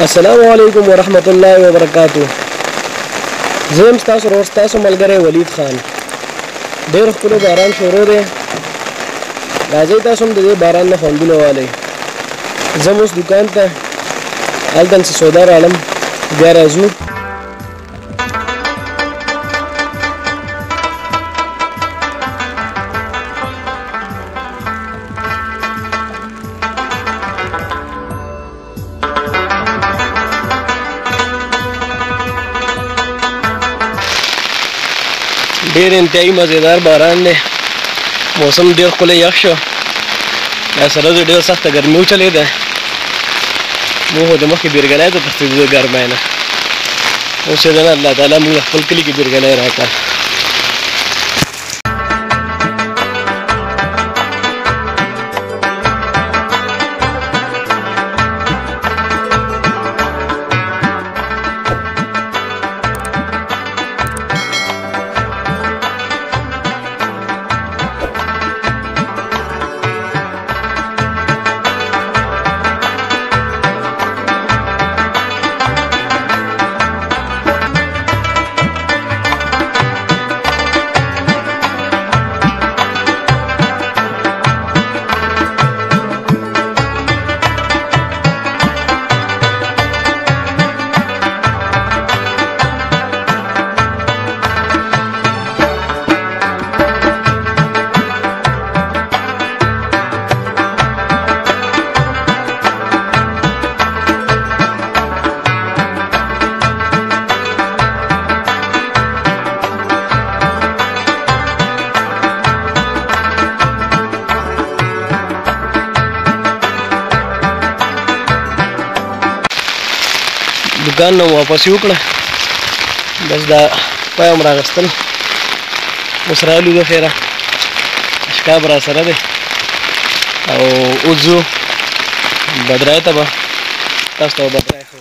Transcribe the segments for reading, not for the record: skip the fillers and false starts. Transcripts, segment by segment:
السلام علیکم ورحمت الله وبرکاتہ. زم تاسو ورور تاسو ملګری ولید خان. ډېر ښکلی باران شروع دی. راځئ تاسو هم د دې باران نه خوندونه والئ. ځم اوس دوکان ته، هلته څه سودا راړم، بیا راځو. ډېر انتهایی مزیدار باران دی. موسم ډېر ښکلی یخ شو. دا سره ډېر سخته ګرمي وچلېده. موږ خو د مخکې بیرګلی ته تښتېدو د ګرمۍ نه. اوس یې دنه الله تعالی موږ خپل کلي کې بیرګلی راکړه. دوکان نه واپس وکړه، بس دا پای هم راغستل. اوس رالو د خیره اشکاب را سره دی او اوس ځو بدرای ته به تاسو ته بدرای ښو.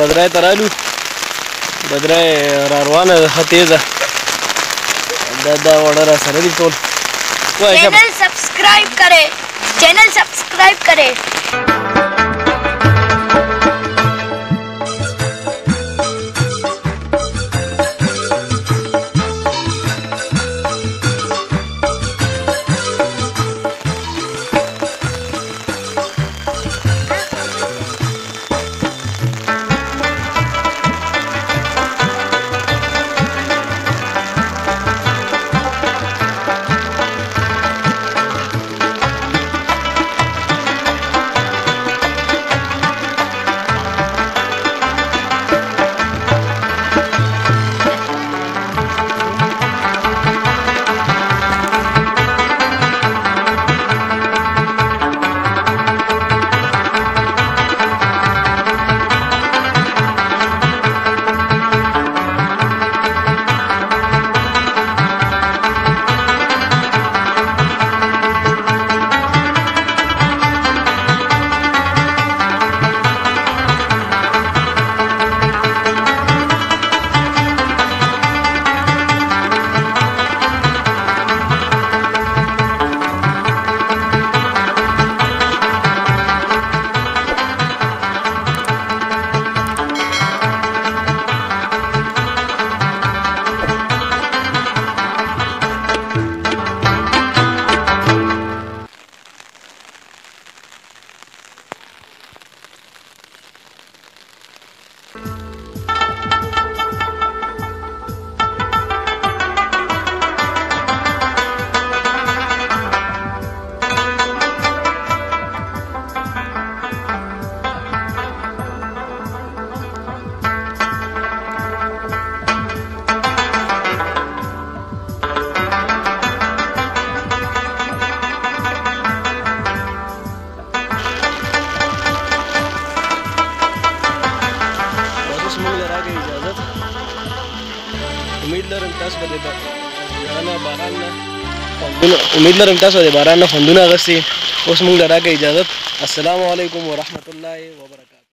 بدرای ته رالو، بدرای را روانه ده، ښه تیزه. دا وړه را سره دي ټول. Channel subscribe करें, channel subscribe करें. امید لرم تاسو به د باران نه خوندونه اخیستي. اوس موږ له راکړئ اجازت. السلام علیکم ورحمت الله وبرکاته.